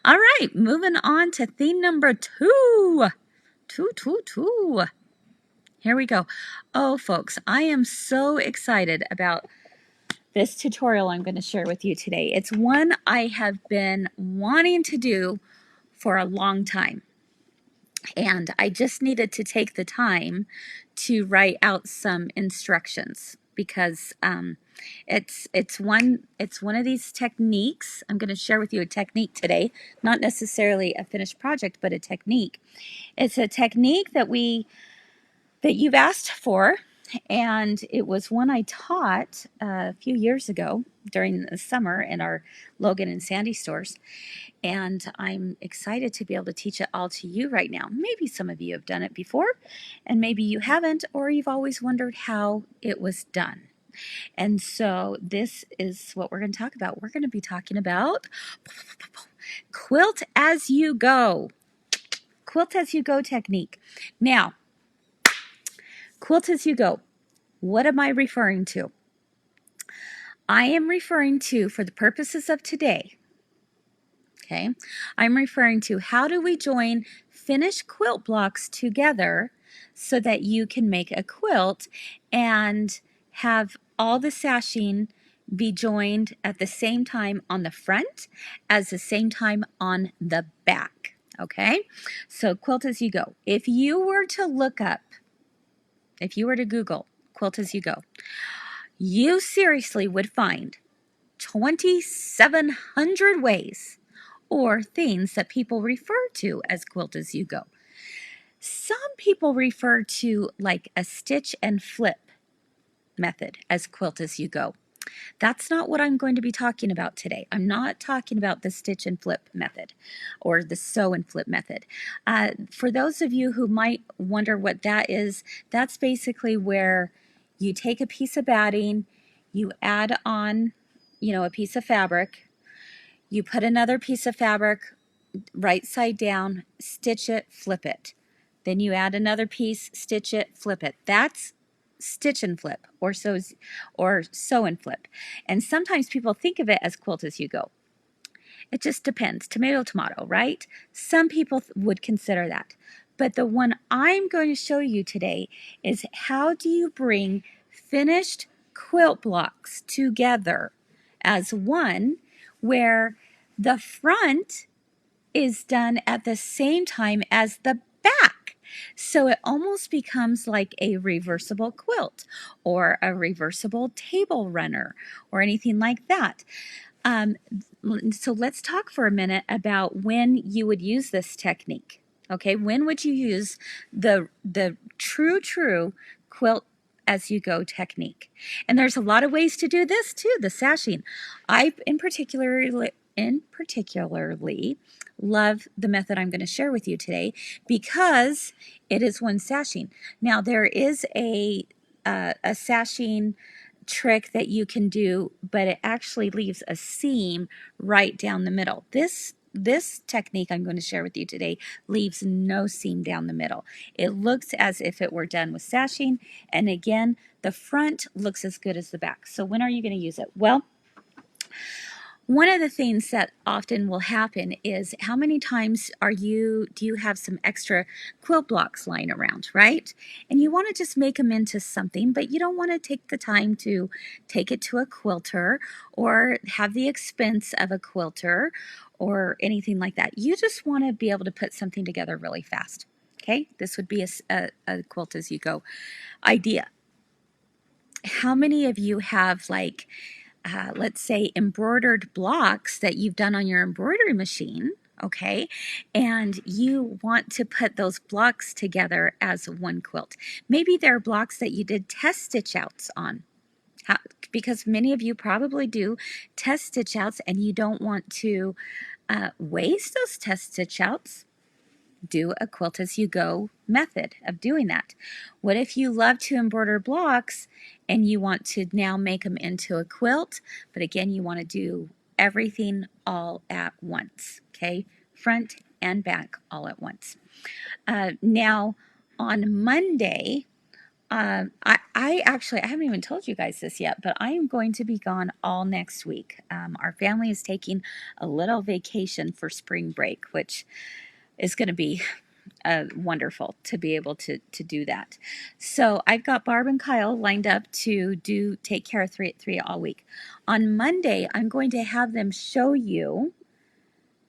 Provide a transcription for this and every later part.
All right, moving on to theme number two. Two. Here we go. Oh, folks, I am so excited about this tutorial I'm going to share with you today. It's one I have been wanting to do for a long time. And I just needed to take the time to write out some instructions because it's one of these techniques. I'm going to share with you a technique today, not necessarily a finished project, but a technique. It's a technique that you've asked for, and it was one I taught a few years ago during the summer in our Logan and Sandy stores. And I'm excited to be able to teach it all to you right now. Maybe some of you have done it before, and maybe you haven't, or you've always wondered how it was done. And so this is what we're going to talk about. We're going to be talking about quilt as you go. Quilt as you go technique. Now, quilt as you go. What am I referring to? I am referring to, for the purposes of today, okay, I'm referring to how do we join finished quilt blocks together so that you can make a quilt and have all the sashing be joined at the same time on the front as the same time on the back. Okay, so quilt as you go. If you were to Google quilt as you go, you seriously would find 2,700 ways or things that people refer to as quilt as you go. Some people refer to like a stitch and flip method as quilt as you go. That's not what I'm going to be talking about today. I'm not talking about the stitch and flip method or the sew and flip method. For those of you who might wonder what that is, that's basically where you take a piece of batting, you add on, a piece of fabric, you put another piece of fabric right side down, stitch it, flip it. Then you add another piece, stitch it, flip it. That's stitch and flip or sew and flip. And sometimes people think of it as quilt as you go. It just depends. Tomato, right? Some people would consider that. But the one I'm going to show you today is how do you bring finished quilt blocks together as one where the front is done at the same time as the back. So it almost becomes like a reversible quilt or a reversible table runner or anything like that. So let's talk for a minute about when you would use this technique. Okay, when would you use the true quilt as you go technique? And there's a lot of ways to do this too, the sashing. I in particularly love the method I'm going to share with you today because it is one sashing. Now there is a sashing trick that you can do, but it actually leaves a seam right down the middle. This technique I'm going to share with you today leaves no seam down the middle. It looks as if it were done with sashing, and again, the front looks as good as the back. So when are you going to use it? Well, one of the things that often will happen is how many times do you have some extra quilt blocks lying around, right? And you want to just make them into something, but you don't want to take the time to take it to a quilter or have the expense of a quilter or anything like that. You just want to be able to put something together really fast. Okay, this would be a quilt as you go idea. How many of you have let's say embroidered blocks that you've done on your embroidery machine, okay, and you want to put those blocks together as one quilt? Maybe there are blocks that you did test stitch outs on, because many of you probably do test stitch outs and you don't want to waste those test stitch outs. Do a quilt as you go method of doing that. What if you love to embroider blocks and you want to now make them into a quilt, but again you want to do everything all at once, okay? Front and back all at once. Now on Monday I actually, I haven't even told you guys this yet, but I am going to be gone all next week. Our family is taking a little vacation for spring break, which is going to be wonderful to be able to do that. So I've got Barb and Kyle lined up to take care of 3 at 3 all week. On Monday, I'm going to have them show you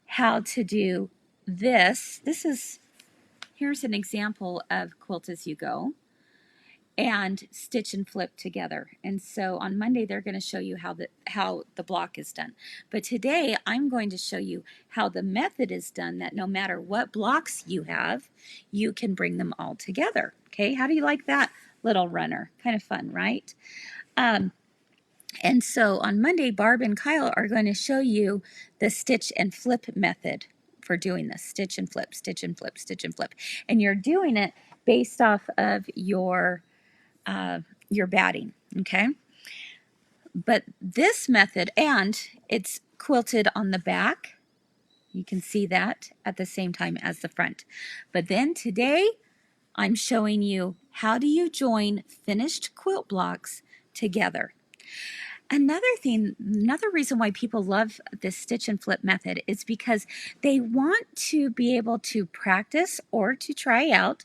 how to do this. Here's an example of Quilt as you go and stitch and flip together. And so on Monday they're going to show you how the block is done. But today I'm going to show you how the method is done, that no matter what blocks you have, you can bring them all together. Okay, how do you like that little runner? Kind of fun, right? And so on Monday, Barb and Kyle are going to show you the stitch and flip method for doing this. Stitch and flip, stitch and flip, stitch and flip. And you're doing it based off of your batting, okay? But this method, and it's quilted on the back. You can see that at the same time as the front. But then today, I'm showing you how do you join finished quilt blocks together. Another reason why people love this stitch and flip method is because they want to be able to practice or to try out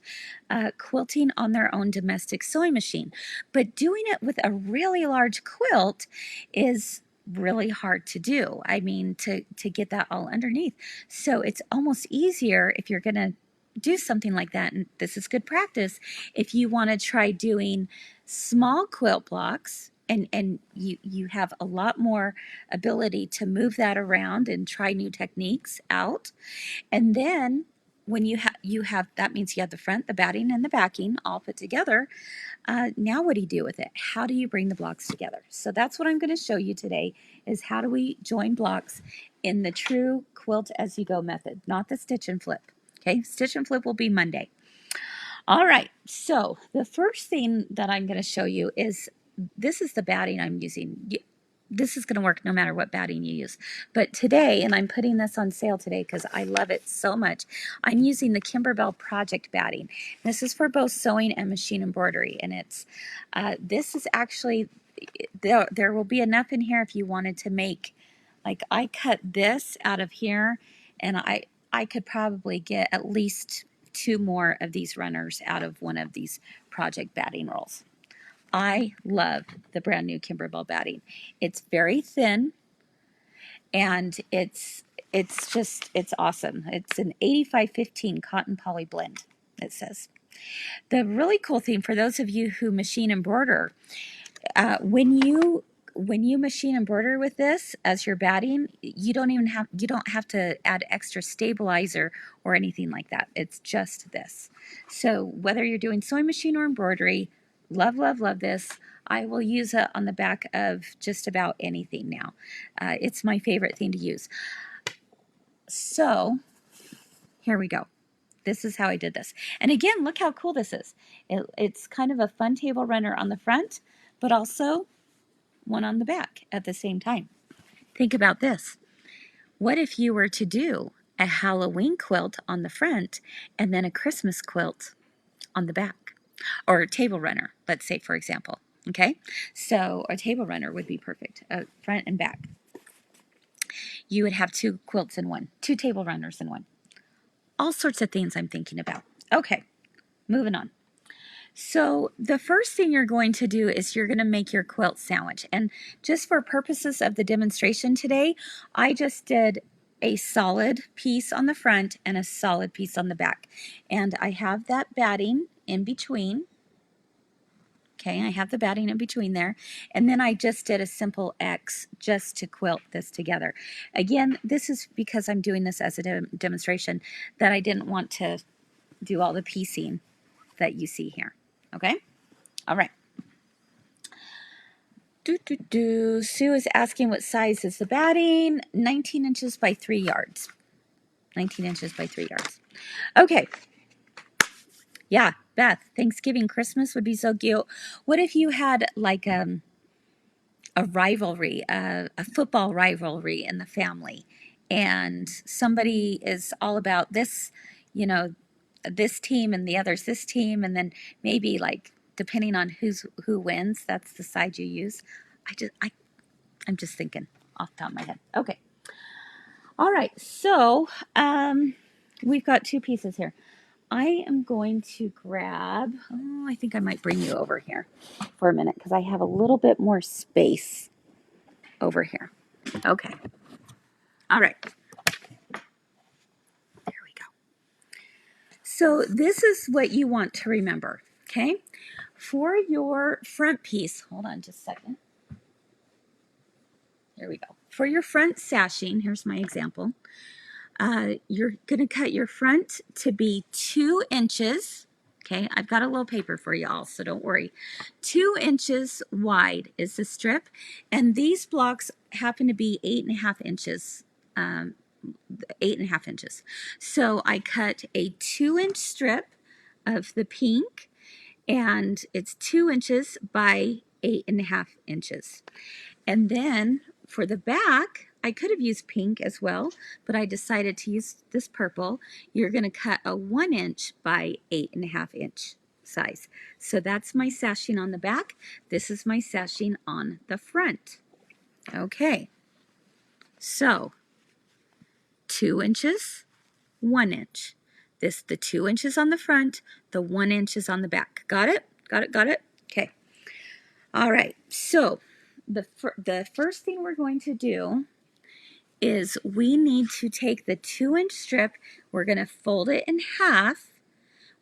quilting on their own domestic sewing machine. But doing it with a really large quilt is really hard to do. I mean, to get that all underneath. So it's almost easier if you're going to do something like that, and this is good practice, if you want to try doing small quilt blocks, and you have a lot more ability to move that around and try new techniques out. And then when you have that means you have the front, the batting, and the backing all put together. Now what do you do with it? How do you bring the blocks together? So that's what I'm going to show you today, is how do we join blocks in the true quilt as you go method, not the stitch and flip. Okay, stitch and flip will be Monday. All right, so the first thing that I'm going to show you is, this is the batting I'm using. This is going to work no matter what batting you use. But today, and I'm putting this on sale today because I love it so much, I'm using the Kimberbell Project batting. This is for both sewing and machine embroidery. And this is actually, there will be enough in here if you wanted to make, like I cut this out of here, and I could probably get at least 2 more of these runners out of one of these project batting rolls. I love the brand new Kimberbell batting. It's very thin, and it's awesome. It's an 85-15 cotton poly blend, it says. The really cool thing for those of you who machine embroider, when you machine embroider with this as your batting, you don't have to add extra stabilizer or anything like that. It's just this. So whether you're doing sewing machine or embroidery, love, love, love this. I will use it on the back of just about anything now. It's my favorite thing to use. So here we go. This is how I did this. And again, look how cool this is. It's kind of a fun table runner on the front, but also one on the back at the same time. Think about this. What if you were to do a Halloween quilt on the front and then a Christmas quilt on the back? Or a table runner, let's say, for example. Okay, so a table runner would be perfect, front and back. You would have 2 quilts in one, 2 table runners in one. All sorts of things I'm thinking about. Okay, moving on. So the first thing you're going to do is you're going to make your quilt sandwich. And just for purposes of the demonstration today, I just did a solid piece on the front and a solid piece on the back. And I have that batting in between. Okay, I have the batting in between there. And then I just did a simple X just to quilt this together. Again, this is because I'm doing this as a demonstration, that I didn't want to do all the piecing that you see here. Okay? All right. Sue is asking what size is the batting. 19 inches by 3 yards. 19 inches by 3 yards. Okay. Yeah, Beth, Thanksgiving, Christmas would be so cute. What if you had like a rivalry, a football rivalry in the family, and somebody is all about this, this team, and the other's this team, and then maybe like depending on who wins, that's the side you use. I'm just thinking off the top of my head. Okay. All right. So we've got 2 pieces here. I am going to grab, I think I might bring you over here for a minute because I have a little bit more space over here. Okay. All right. There we go. So this is what you want to remember, okay? For your front piece, hold on just a second. There we go. For your front sashing, here's my example. You're going to cut your front to be 2 inches. Okay, I've got a little paper for y'all, so don't worry. 2 inches wide is the strip, and these blocks happen to be 8.5 inches. 8.5 inches. So I cut a 2-inch strip of the pink, and it's 2 inches by 8.5 inches. And then for the back, I could have used pink as well, but I decided to use this purple. You're going to cut a 1 inch by 8.5 inch size. So that's my sashing on the back. This is my sashing on the front. Okay. So 2 inches, 1 inch. The 2 inches on the front, the 1 inch is on the back. Got it? Got it? Got it? Okay. All right. So the first thing we're going to do is we need to take the 2-inch strip. We're going to fold it in half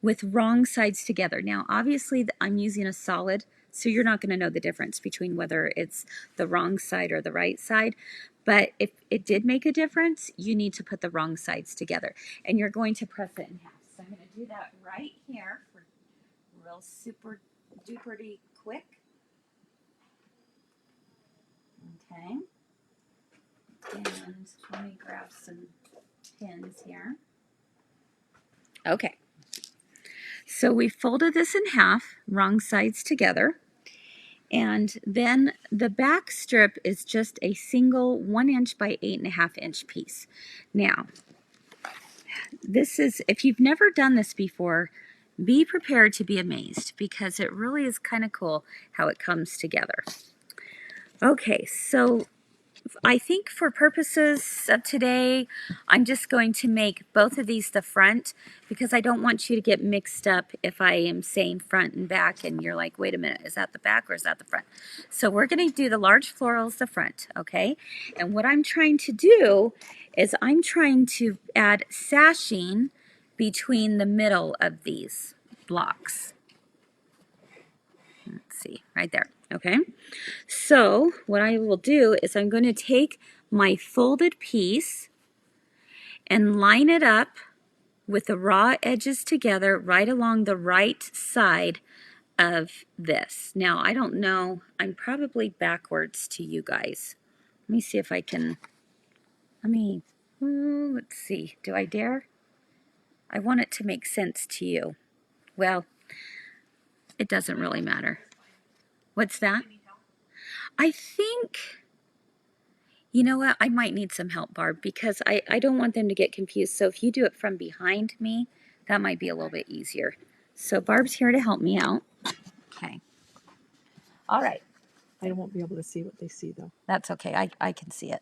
with wrong sides together. Now, obviously, I'm using a solid, so you're not going to know the difference between whether it's the wrong side or the right side. But if it did make a difference, you need to put the wrong sides together. And you're going to press it in half. So I'm going to do that right here for real super duperty quick. Okay. And let me grab some pins here. Okay. So we folded this in half, wrong sides together. And then the back strip is just a single 1 inch by 8.5 inch piece. Now, this is, if you've never done this before, be prepared to be amazed because it really is kind of cool how it comes together. Okay, so I think for purposes of today, I'm just going to make both of these the front because I don't want you to get mixed up if I am saying front and back and you're like, wait a minute, is that the back or is that the front? So we're going to do the large florals the front, okay? And what I'm trying to do is I'm trying to add sashing between the middle of these blocks. Let's see, right there, okay? So what I will do is I'm going to take my folded piece and line it up with the raw edges together right along the right side of this. Now, I don't know, I'm probably backwards to you guys. Let me see if I can, let's see, do I dare? I want it to make sense to you. Well, it doesn't really matter. What's that? I think, you know what, I might need some help, Barb, because I don't want them to get confused. So if you do it from behind me, that might be a little bit easier. So Barb's here to help me out. Okay. All right. I won't be able to see what they see, though. That's okay. I can see it.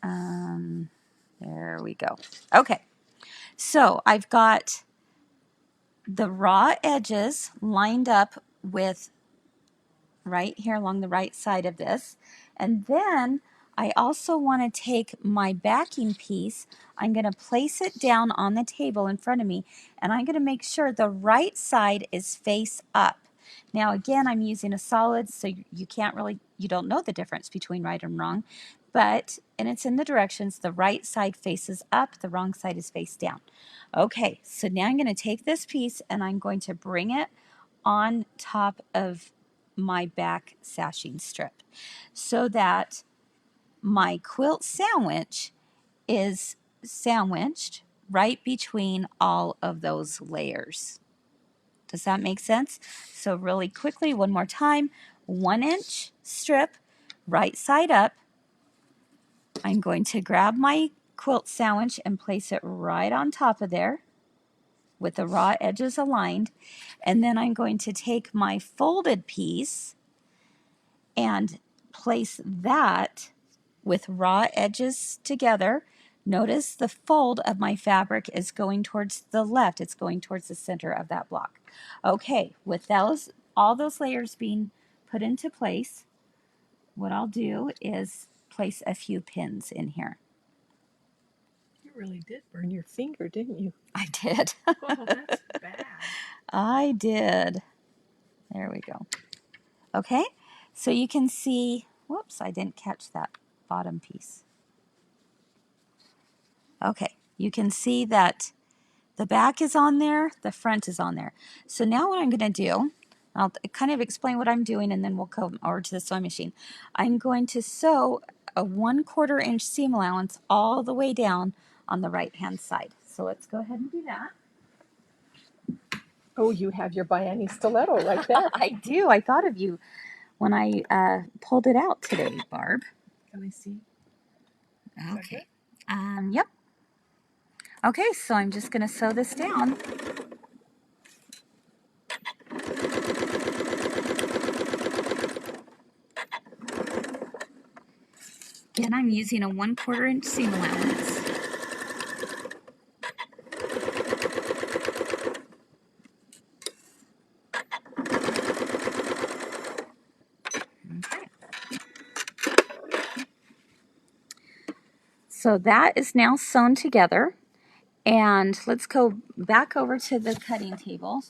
There we go. Okay. So I've got the raw edges lined up with right here along the right side of this. And then I also want to take my backing piece. I'm going to place it down on the table in front of me, and I'm going to make sure the right side is face up. Now, again, I'm using a solid, so you can't really, you don't know the difference between right and wrong, but, and it's in the directions, the right side faces up, the wrong side is face down. Okay, so now I'm going to take this piece and I'm going to bring it on top of my back sashing strip so that my quilt sandwich is sandwiched right between all of those layers. Does that make sense? So really quickly, one more time, 1 inch strip, right side up. I'm going to grab my quilt sandwich and place it right on top of there. with the raw edges aligned. And then I'm going to take my folded piece and place that with raw edges together. Notice the fold of my fabric is going towards the left. It's going towards the center of that block. Okay, with all those layers being put into place, what I'll do is place a few pins in here. You really did burn your finger, didn't you? I did. Oh, that's bad. I did. There we go. Okay, so you can see, whoops, I didn't catch that bottom piece. Okay, you can see that the back is on there, the front is on there. So now what I'm going to do, I'll kind of explain what I'm doing and then we'll come over to the sewing machine. I'm going to sew a 1/4 inch seam allowance all the way down on the right hand side. So let's go ahead and do that. Oh, you have your Biani stiletto right there. I do. I thought of you when I pulled it out today, Barb. Can I see? Okay. Yep. Okay, so I'm just going to sew this down. Again, I'm using a 1/4 inch seam allowance. Okay. So that is now sewn together. And let's go back over to the cutting table.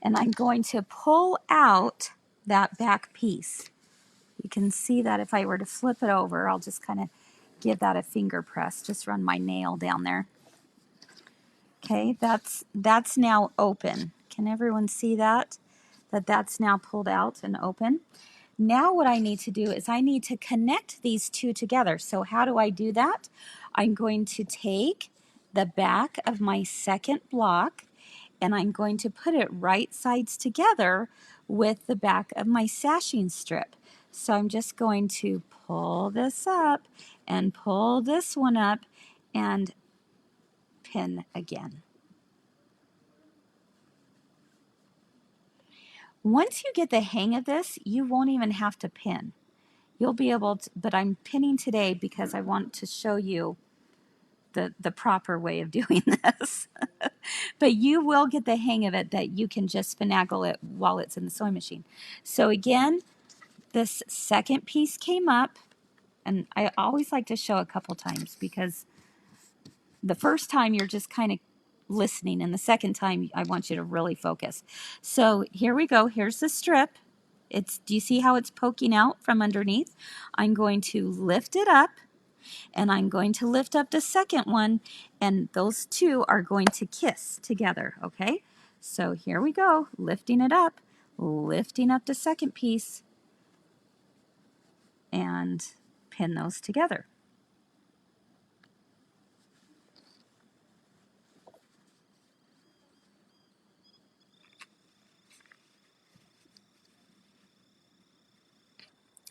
And I'm going to pull out that back piece. You can see that if I were to flip it over, I'll just kind of give that a finger press, just run my nail down there. Okay, that's now open. Can everyone see that? That's now pulled out and open. Now what I need to do is I need to connect these two together. So how do I do that? I'm going to take the back of my second block and I'm going to put it right sides together with the back of my sashing strip. So I'm just going to pull this up and pull this one up and pin again. Once you get the hang of this, you won't even have to pin. You'll be able to, but I'm pinning today because I want to show you the proper way of doing this. But you will get the hang of it that you can just finagle it while it's in the sewing machine. So again, this second piece came up, and I always like to show a couple times because the first time you're just kind of listening, and the second time I want you to really focus. So here we go. Here's the strip. Do you see how it's poking out from underneath? I'm going to lift it up, and I'm going to lift up the second one, and those two are going to kiss together, okay? So here we go, lifting it up, lifting up the second piece, and pin those together.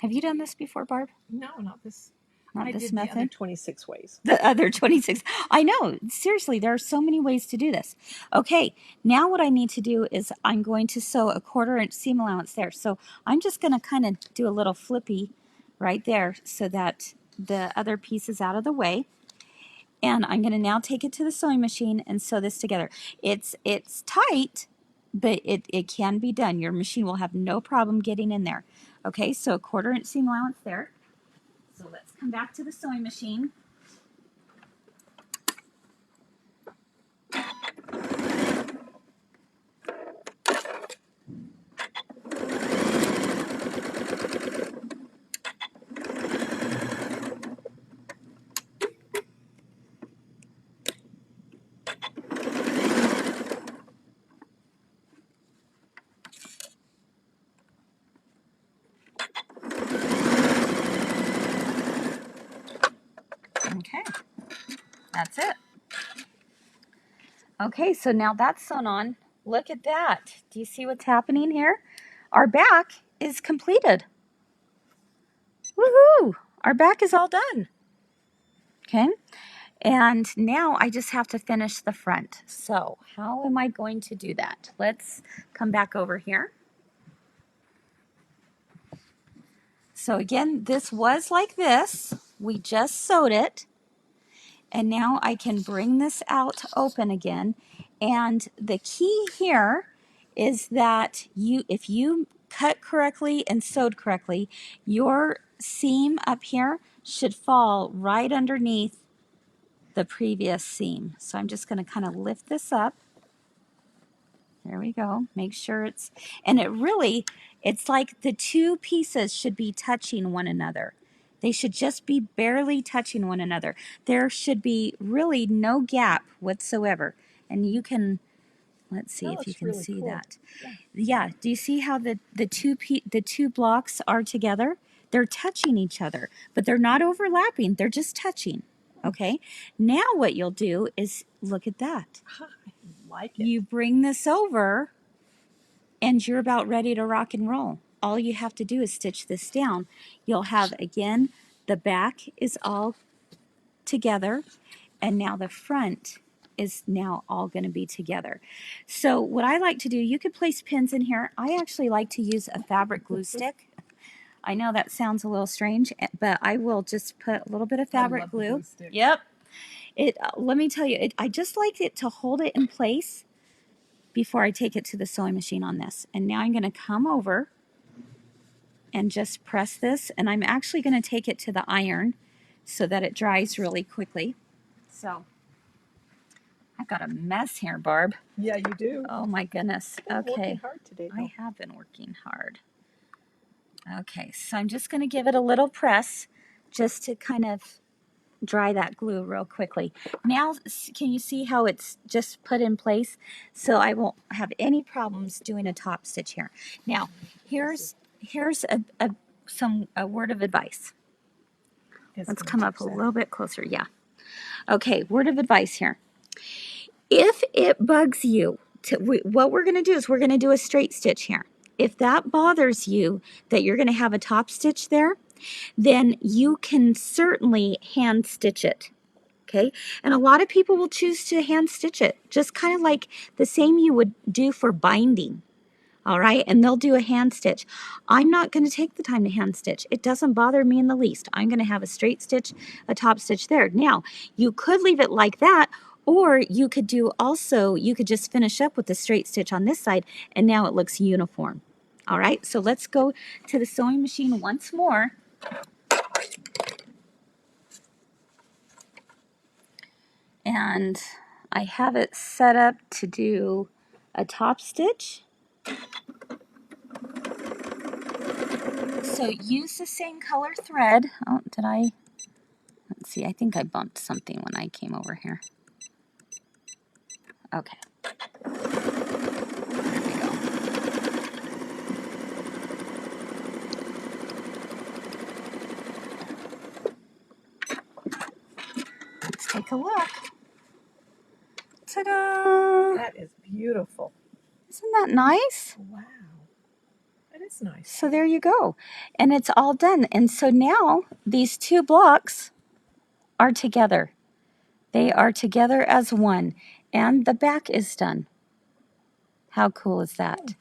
Have you done this before, Barb? No, not this. Not this did method? the other 26 ways. The other 26. I know. Seriously, there are so many ways to do this. Okay, now what I need to do is I'm going to sew a 1/4 inch seam allowance there. So I'm just going to kind of do a little flippy right there so that the other piece is out of the way. And I'm going to now take it to the sewing machine and sew this together. It's tight, but it can be done. Your machine will have no problem getting in there. Okay, so a 1/4 inch seam allowance there. So let's come back to the sewing machine. Okay, that's it. Okay, so now that's sewn on. Look at that. Do you see what's happening here? Our back is completed. Woohoo! Our back is all done. Okay. And now I just have to finish the front. So how am I going to do that? Let's come back over here. So again, this was like this. We just sewed it. And now I can bring this out open again. And the key here is that if you cut correctly and sewed correctly, your seam up here should fall right underneath the previous seam. So I'm just going to kind of lift this up. There we go. Make sure and it's like the two pieces should be touching one another. They should just be barely touching one another. There should be really no gap whatsoever. And you can, let's see if you can really see cool. that. Yeah. Do you see how the two blocks are together? They're touching each other, but they're not overlapping. They're just touching. Okay. Now what you'll do is look at that. I like it. You bring this over and you're about ready to rock and roll. All you have to do is stitch this down. You'll have, again, the back is all together, and now the front is now all going to be together. So what I like to do, you could place pins in here. I actually like to use a fabric glue stick. I know that sounds a little strange, but I will just put a little bit of fabric glue. Yep. Let me tell you, I just like it to hold it in place before I take it to the sewing machine on this. And now I'm going to come over and just press this, and I'm actually going to take it to the iron so that it dries really quickly. So I've got a mess here, Barb. Yeah, you do. Oh my goodness. You've been Okay. working hard today, though. I have been working hard. Okay, so I'm just going to give it a little press just to kind of dry that glue real quickly. Now, can you see how it's just put in place? So I won't have any problems doing a top stitch here. Now, here's a word of advice. Let's come up a little bit closer. Yeah. Okay, word of advice here. If it bugs you, what we're going to do is we're going to do a straight stitch here. If that bothers you that you're going to have a top stitch there, then you can certainly hand stitch it. Okay, and a lot of people will choose to hand stitch it, just kind of like the same you would do for binding. All right, and they'll do a hand stitch. I'm not going to take the time to hand stitch. It doesn't bother me in the least. I'm going to have a straight stitch, a top stitch there. Now, you could leave it like that, or you could just finish up with the straight stitch on this side, and now it looks uniform. All right, so let's go to the sewing machine once more. And I have it set up to do a top stitch. So use the same color thread. Oh, let's see, I think I bumped something when I came over here. Okay. There we go. Let's take a look. Ta-da! That is beautiful. Isn't that nice? Wow. That is nice. So there you go. And it's all done. And so now these two blocks are together. They are together as one. And the back is done. How cool is that?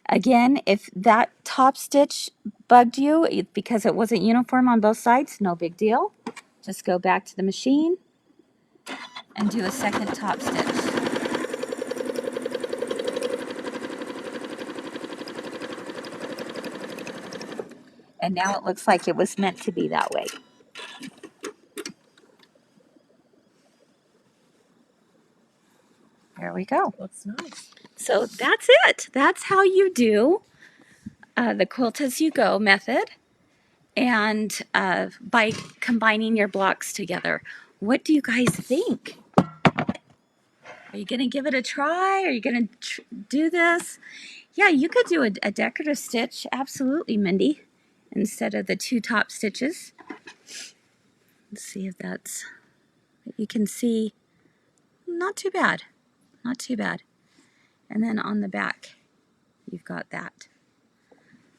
Again, if that top stitch bugged you because it wasn't uniform on both sides, no big deal. Just go back to the machine and do a second top stitch. And now it looks like it was meant to be that way. There we go. Looks nice. So that's it. That's how you do the quilt as you go method, and by combining your blocks together. What do you guys think? Are you going to give it a try? Are you going to do this? Yeah, you could do a decorative stitch. Absolutely, Mindy. Instead of the two top stitches. Let's see if you can see. Not too bad. Not too bad. And then on the back, you've got that.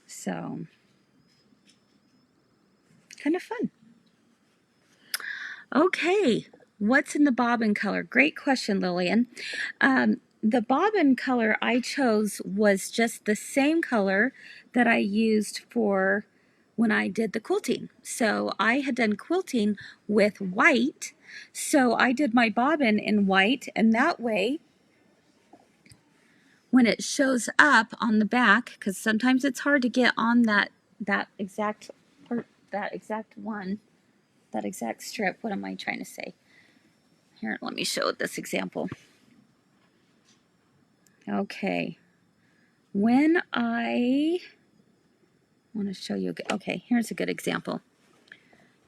So, kind of fun. Okay, what's in the bobbin color? Great question, Lillian. The bobbin color I chose was just the same color that I used for when I did the quilting. So I had done quilting with white, so I did my bobbin in white, and that way when it shows up on the back, because sometimes it's hard to get on that exact part, that exact strip. What am I trying to say? Here, let me show this example. Okay, when I want to show you, okay, here's a good example.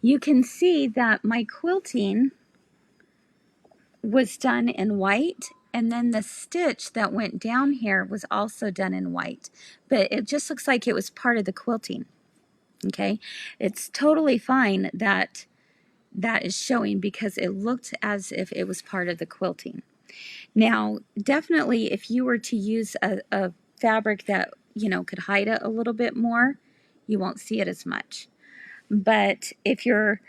You can see that my quilting was done in white, and then the stitch that went down here was also done in white, but it just looks like it was part of the quilting. Okay, it's totally fine that that is showing because it looked as if it was part of the quilting. Now, definitely if you were to use a fabric that, you know, could hide it a little bit more, you won't see it as much. But if you're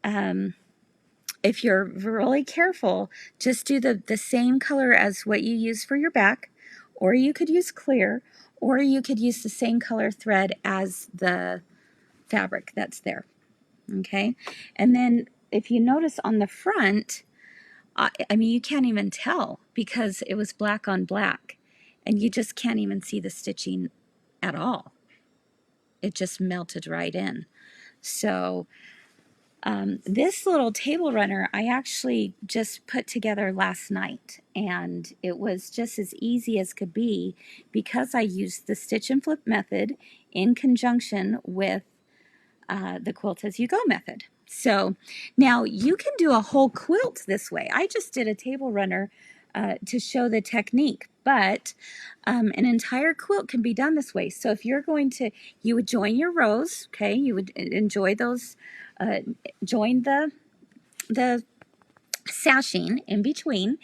really careful, just do the same color as what you use for your back, or you could use clear, or you could use the same color thread as the fabric that's there. Okay, and then if you notice on the front, I mean, you can't even tell because it was black on black, and you just can't even see the stitching at all. It just melted right in. So this little table runner I actually just put together last night, and it was just as easy as could be because I used the stitch and flip method in conjunction with the quilt as you go method. So now you can do a whole quilt this way. I just did a table runner to show the technique, but an entire quilt can be done this way. So if you're going to, you would join your rows, okay? You would enjoy those, join the sashing in between,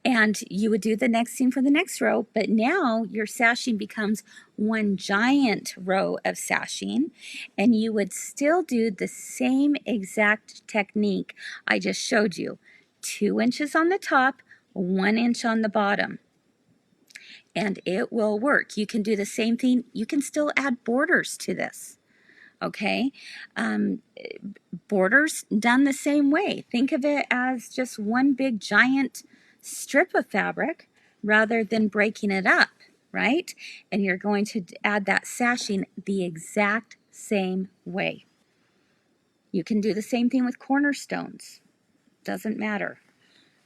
and you would do the next seam for the next row, but now your sashing becomes one giant row of sashing, and you would still do the same exact technique I just showed you. 2 inches on the top, 1 inch on the bottom, and it will work. You can do the same thing. You can still add borders to this. Okay, borders done the same way. Think of it as just one big giant strip of fabric rather than breaking it up, right? And you're going to add that sashing the exact same way. You can do the same thing with cornerstones. Doesn't matter.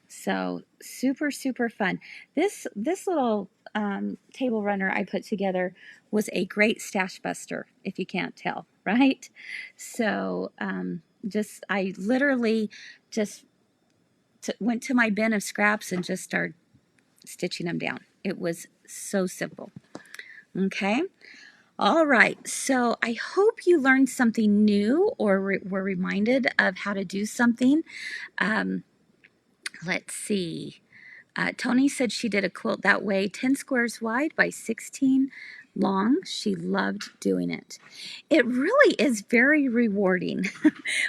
So super, super fun. This little table runner I put together was a great stash buster, if you can't tell, right? So I literally just went to my bin of scraps and just started stitching them down. It was so simple. Okay. All right. So I hope you learned something new or were reminded of how to do something. Let's see. Tony said she did a quilt that way, 10 squares wide by 16 long. She loved doing it. It really is very rewarding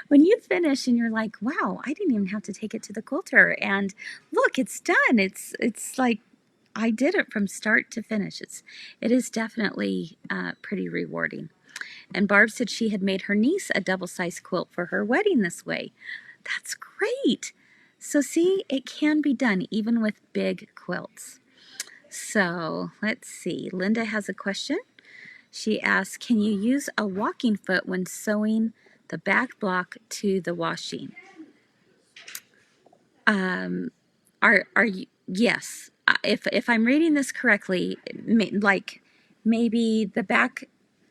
when you finish and you're like, wow, I didn't even have to take it to the quilter, and look, it's done. It's like I did it from start to finish. It is definitely pretty rewarding. And Barb said she had made her niece a double-sized quilt for her wedding this way. That's great. So see, it can be done even with big quilts. So let's see. Linda has a question. She asks, can you use a walking foot when sewing the back block to the washing? Are you, yes. If I'm reading this correctly, like maybe the back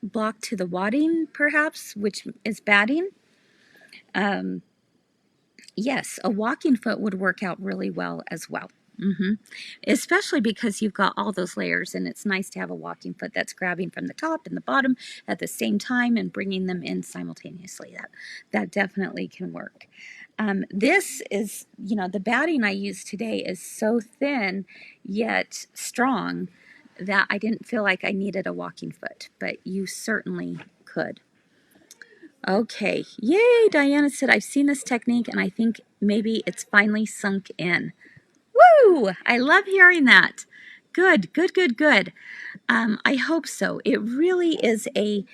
block to the wadding, perhaps, which is batting. Yes, a walking foot would work out really well as well. Especially because you've got all those layers, and it's nice to have a walking foot that's grabbing from the top and the bottom at the same time and bringing them in simultaneously. That definitely can work. This is, the batting I use today is so thin yet strong that I didn't feel like I needed a walking foot, but you certainly could. Okay, yay, Diana said, I've seen this technique and I think maybe it's finally sunk in. Woo! I love hearing that. Good, good, good, good. I hope so. It really is a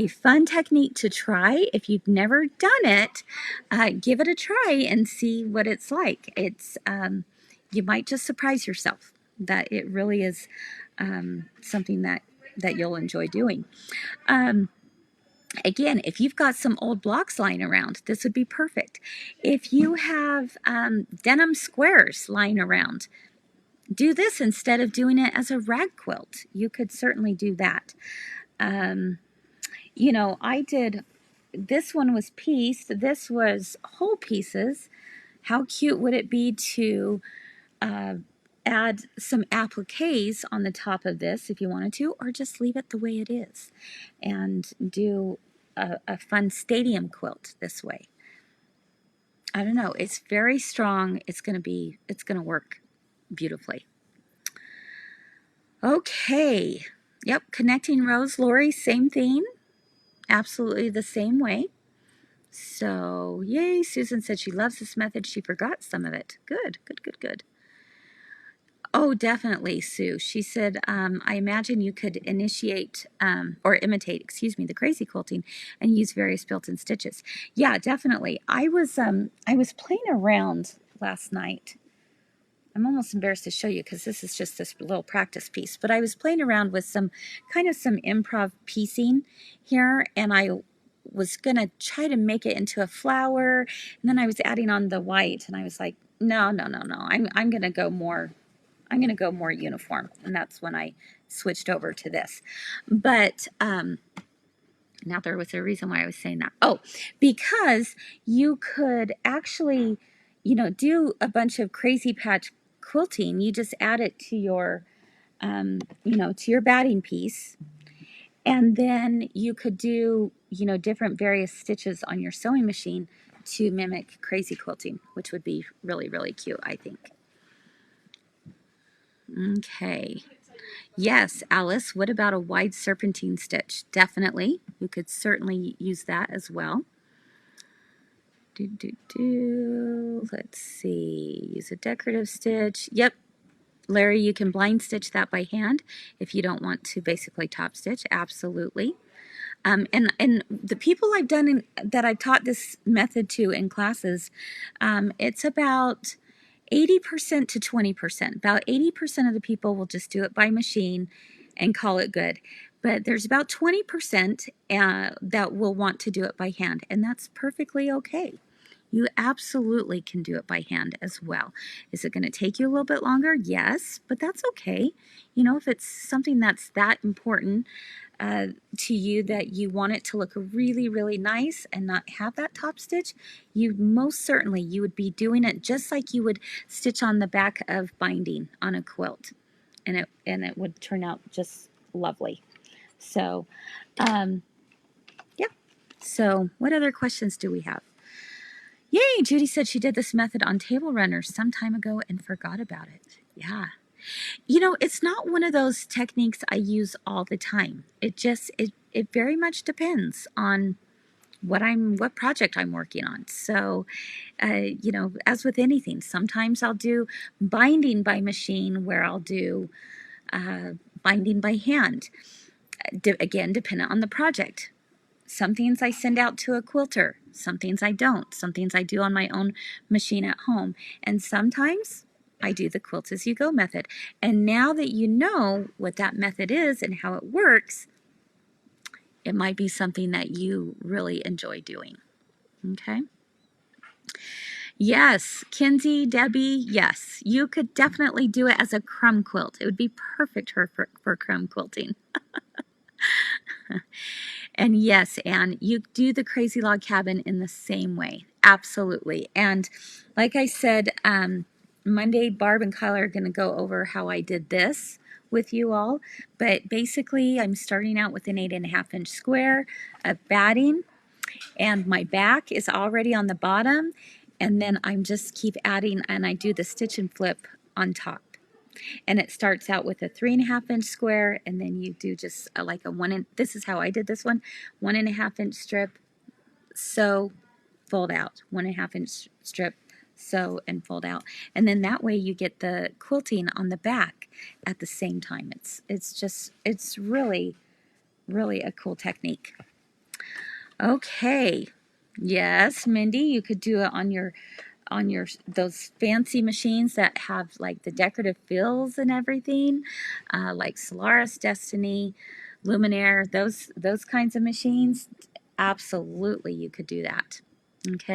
fun technique to try. If you've never done it, give it a try and see what it's like. It's you might just surprise yourself that it really is something that you'll enjoy doing. Again, if you've got some old blocks lying around, this would be perfect. If you have denim squares lying around, do this instead of doing it as a rag quilt. You could certainly do that. You know, I did, this one was pieced, this was whole pieces. How cute would it be to add some appliques on the top of this if you wanted to, or just leave it the way it is and do a fun stadium quilt this way. I don't know. It's very strong. It's going to work beautifully. Okay. Yep. Connecting rows, Lori, same thing. Absolutely the same way. So, yay. Susan said she loves this method. She forgot some of it. Good, good, good, good. Oh, definitely, Sue. She said, I imagine you could initiate or imitate, excuse me, the crazy quilting and use various built-in stitches. Yeah, definitely. I was playing around last night. I'm almost embarrassed to show you because this is just this little practice piece. But I was playing around with some improv piecing here, and I was going to try to make it into a flower. And then I was adding on the white, and I was like, no, no, no, no. I'm going to go more uniform, and that's when I switched over to this. But now there was a reason why I was saying that. Oh, because you could actually, do a bunch of crazy patch quilting. You just add it to your, to your batting piece, and then you could do, different various stitches on your sewing machine to mimic crazy quilting, which would be really, really cute, I think. Okay. Yes, Alice, what about a wide serpentine stitch? Definitely. You could certainly use that as well. Let's see. Use a decorative stitch. Yep. Larry, you can blind stitch that by hand if you don't want to basically top stitch. Absolutely. And the people that I've taught this method to in classes, it's about 80% to 20%. About 80% of the people will just do it by machine and call it good. But there's about 20% that will want to do it by hand, and that's perfectly okay. You absolutely can do it by hand as well. Is it going to take you a little bit longer? Yes, but that's okay. If it's something that's that important to you that you want it to look really, really nice and not have that top stitch, you would be doing it just like you would stitch on the back of binding on a quilt, and it would turn out just lovely. So, yeah. So, what other questions do we have? Yay! Judy said she did this method on table runners some time ago and forgot about it. Yeah. It's not one of those techniques I use all the time. It very much depends on what project I'm working on. So, as with anything, sometimes I'll do binding by machine where I'll do binding by hand. Again, dependent on the project. Some things I send out to a quilter. Some things I don't. Some things I do on my own machine at home. And sometimes I do the quilt as you go method. And now that you know what that method is and how it works, it might be something that you really enjoy doing. Okay? Yes, Kinsey, Debbie, yes. You could definitely do it as a crumb quilt. It would be perfect for crumb quilting. And yes, Anne, you do the crazy log cabin in the same way. Absolutely. And like I said, Monday, Barb and Kyle are going to go over how I did this with you all. But basically, I'm starting out with an 8.5-inch square of batting, and my back is already on the bottom. And then I'm just keep adding, and I do the stitch and flip on top. And it starts out with a 3.5-inch square, and then you do just like a 1 inch. This is how I did this one: 1.5-inch strip, sew, fold out, 1.5 inch strip, sew and fold out, and then that way you get the quilting on the back at the same time. It's really a cool technique. Okay, yes, Mindy, you could do it on your those fancy machines that have like the decorative fills and everything, like Solaris, Destiny, Luminaire, those kinds of machines. Absolutely, you could do that. Okay.